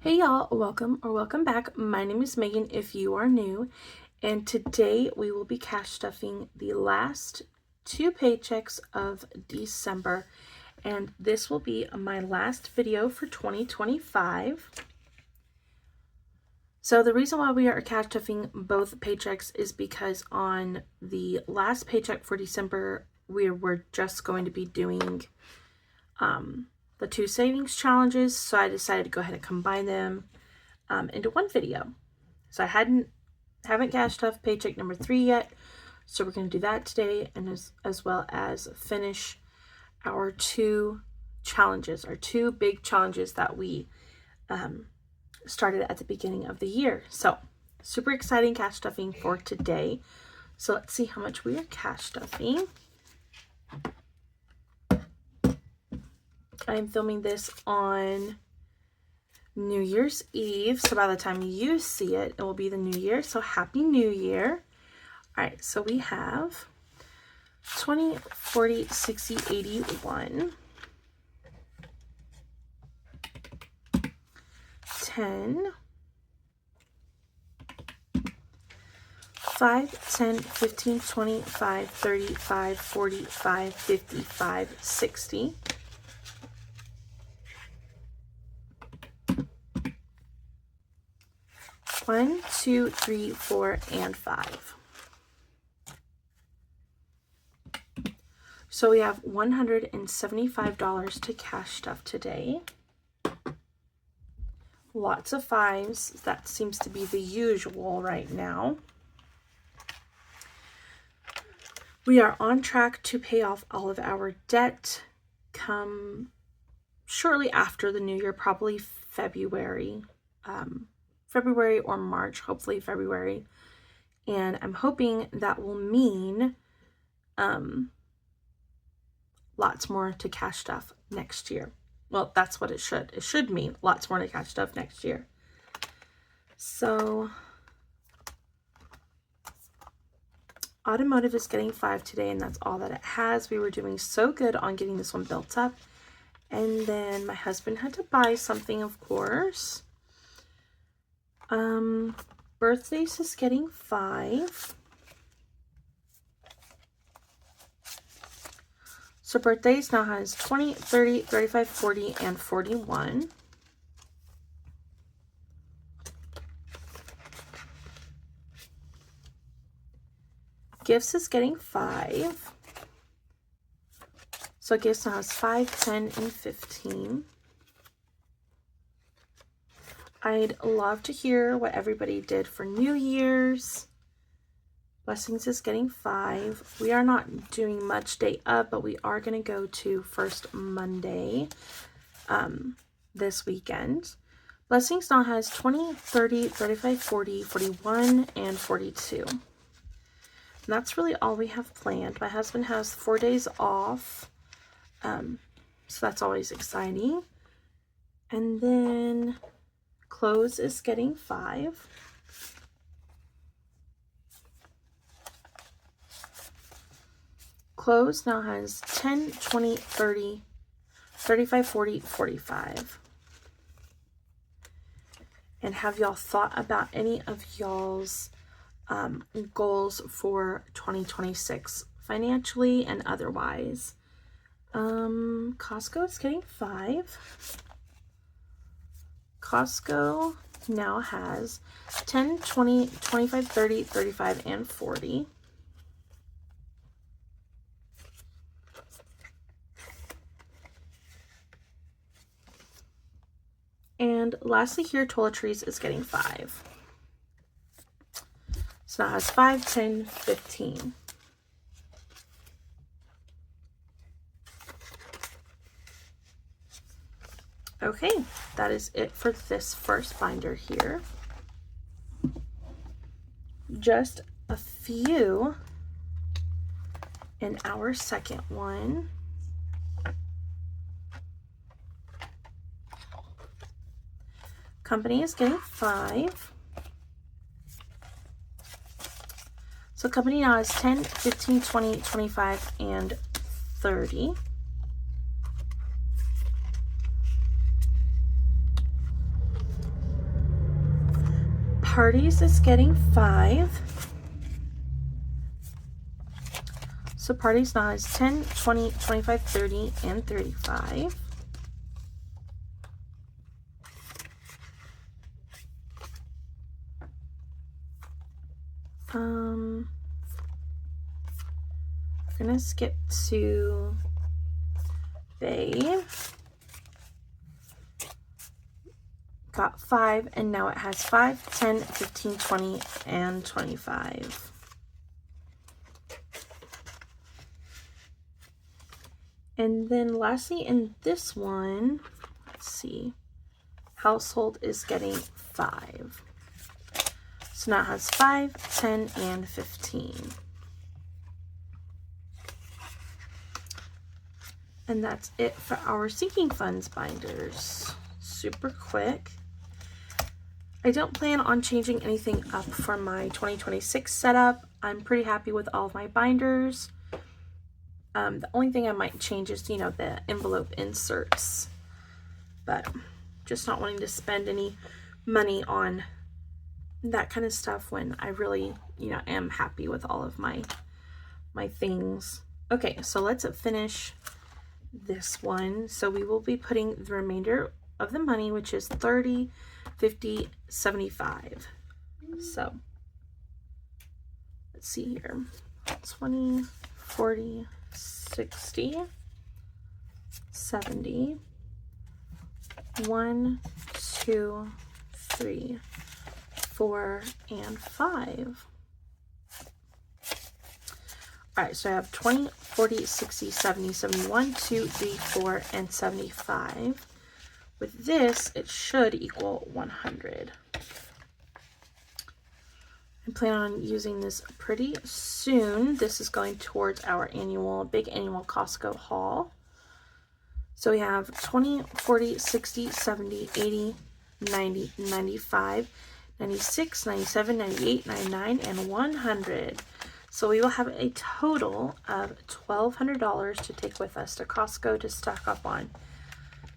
Hey y'all, welcome back. My name is Megan if you are new, and today we will be cash stuffing the last two paychecks of December, and this will be my last video for 2025. So the reason why we are cash stuffing both paychecks is because on the last paycheck for December, we were just going to be doing the two savings challenges, so I decided to go ahead and combine them into one video. So I haven't cash stuffed paycheck number 3 yet, so we're going to do that today, and as well as finish our two challenges, our two big challenges that we started at the beginning of the year. So super exciting cash stuffing for today. So let's see how much we are cash stuffing. I'm filming this on New Year's Eve, so by the time you see it, it will be the new year. So happy new year. All right, so we have 20, 40, 60, 81, 10, 5, 10, 15, 25, 35, 45, 55, 60. 1, 2, 3, 4, and 5. So we have $175 to cash stuff today. Lots of 5s. That seems to be the usual right now. We are on track to pay off all of our debt come shortly after the new year, probably February or March, hopefully February. And I'm hoping that will mean lots more to cash stuff next year. Well, that's what it should. It should mean lots more to cash stuff next year. So automotive is getting 5 today, and that's all that it has. We were doing so good on getting this one built up. And then my husband had to buy something, of course. Birthdays is getting 5. So birthdays now has 20, 30, 35, 40, and 41. Gifts is getting 5. So gifts now has 5, 10, and 15. I'd love to hear what everybody did for New Year's. Blessings is getting 5. We are not doing much day up, but we are going to go to First Monday this weekend. Blessings now has 20, 30, 35, 40, 41, and 42. And that's really all we have planned. My husband has 4 days off, so that's always exciting. And then clothes is getting 5. Clothes now has 10, 20, 30, 35, 40, 45. And have y'all thought about any of y'all's goals for 2026, financially and otherwise? Costco is getting 5. Costco now has 10, 20, 25, 30, 35, and 40. And lastly here, toiletries is getting 5. So now it has 5, 10, 15. Okay, that is it for this first binder here. Just a few in our second one. Company is getting 5. So company now is 10, 15, 20, 25, and 30. Parties is getting 5. So Parties now has 10, 20, 25, 30, and 35. I'm gonna skip to they got 5, and now it has 5, 10, 15, 20, and 25. And then lastly in this one, let's see, Household is getting 5. So now it has 5, 10, and 15. And that's it for our Sinking Funds binders. Super quick. I don't plan on changing anything up for my 2026 setup. I'm pretty happy with all of my binders. The only thing I might change is, the envelope inserts. But just not wanting to spend any money on that kind of stuff when I really, am happy with all of my things. Okay, so let's finish this one. So we will be putting the remainder of the money, which is 30, 50, 75. So let's see here. 20, 40, 60, 70. 1, 2, 3, 4, and 5. All right, so I have 20, 40, 60, 70, 71, 2, 3, 4, and 75. With this, it should equal 100. I plan on using this pretty soon. This is going towards our big annual Costco haul. So we have 20, 40, 60, 70, 80, 90, 95, 96, 97, 98, 99, and 100. So we will have a total of $1,200 to take with us to Costco to stock up on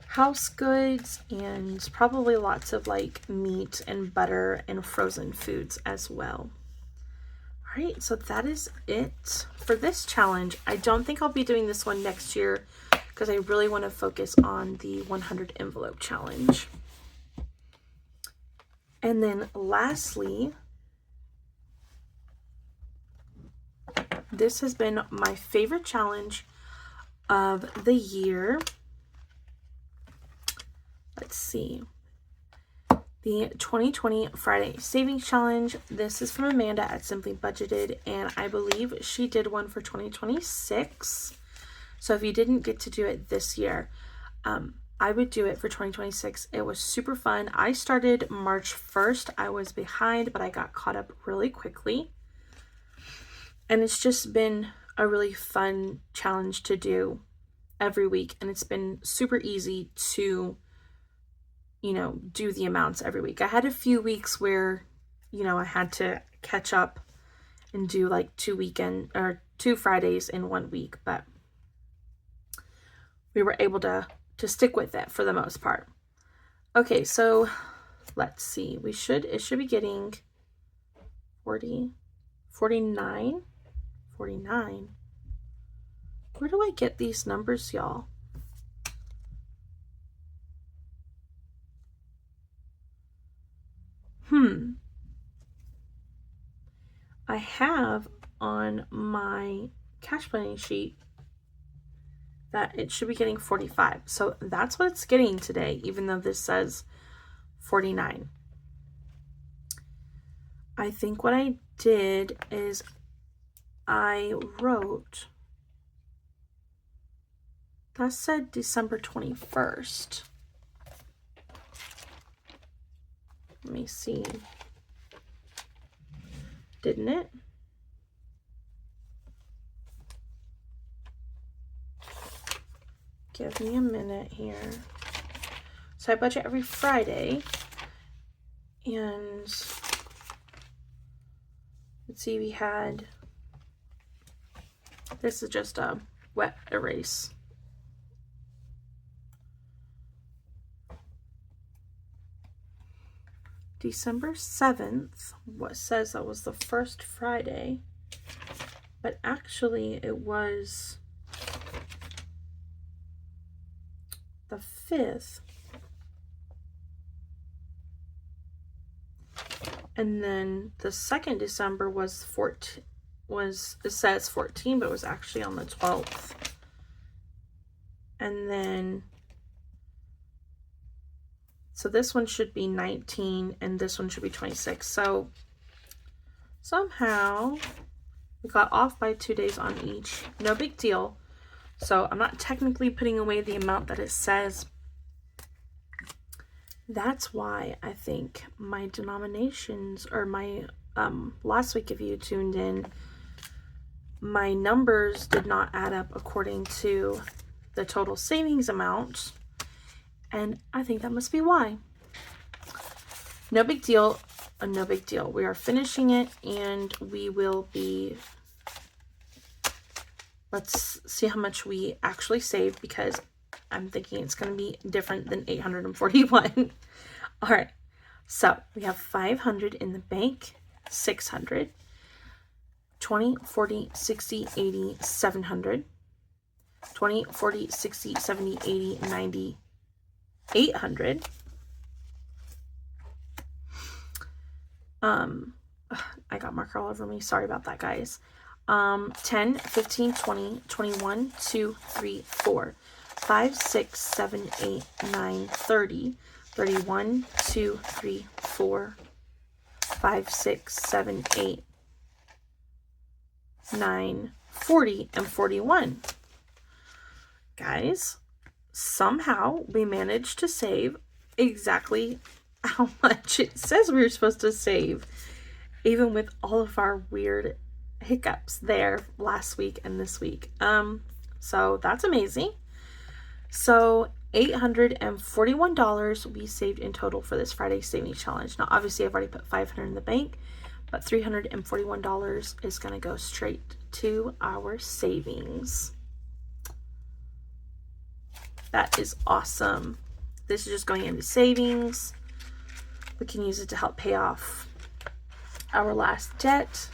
house goods and probably lots of meat and butter and frozen foods as well. All right, so that is it for this challenge. I don't think I'll be doing this one next year because I really want to focus on the 100 envelope challenge. And then lastly, this has been my favorite challenge of the year. Let's see. The 2020 Friday Savings Challenge. This is from Amanda at Simply Budgeted, and I believe she did one for 2026. So if you didn't get to do it this year, I would do it for 2026. It was super fun. I started March 1st. I was behind, but I got caught up really quickly. And it's just been a really fun challenge to do every week. And it's been super easy to, do the amounts every week. I had a few weeks where, I had to catch up and do 2 Fridays in 1 week, but we were able to stick with it for the most part. Okay, so let's see. It should be getting 40, 49, 49. Where do I get these numbers, y'all? I have on my cash planning sheet that it should be getting 45. So that's what it's getting today, even though this says 49. I think what I did is I wrote, that said December 21st. Let me see. Didn't it? Give me a minute here. So I budget every Friday, and let's see, we had, this is just a wet erase. December 7th, what says that was the first Friday, but actually it was the 5th. And then the 2nd December was it says 14, but it was actually on the 12th. And then, so this one should be 19 and this one should be 26. So somehow we got off by 2 days on each. No big deal. So I'm not technically putting away the amount that it says. That's why I think my denominations, or my last week if you tuned in, my numbers did not add up according to the total savings amount, and I think that must be why. No big deal. No big deal. We are finishing it, and we will be, let's see how much we actually saved, because I'm thinking it's going to be different than 841. All right, so we have 500 in the bank, 600, 20, 40, 60, 80, 700, 20, 40, 60, 70, 80, 90, 800. I got marker all over me. Sorry about that, guys. 10, 15, 20, 21, 2, 3, 4, 5, 6, 7, 8, 9, 30, 31, 2, 3, 4, 5, 6, 7, 8, 9, 40, and 41. Guys, somehow we managed to save exactly how much it says we were supposed to save, even with all of our weird hiccups there last week and this week. So that's amazing. So $841 we saved in total for this Friday Savings Challenge. Now, obviously, I've already put $500 in the bank, but $341 is going to go straight to our savings. That is awesome. This is just going into savings. We can use it to help pay off our last debt.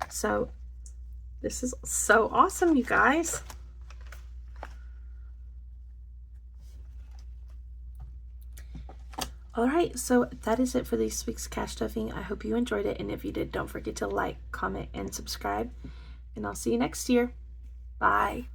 So this is so awesome, you guys. All right, so that is it for this week's cash stuffing. I hope you enjoyed it, and if you did, don't forget to like, comment, and subscribe, and I'll see you next year. Bye.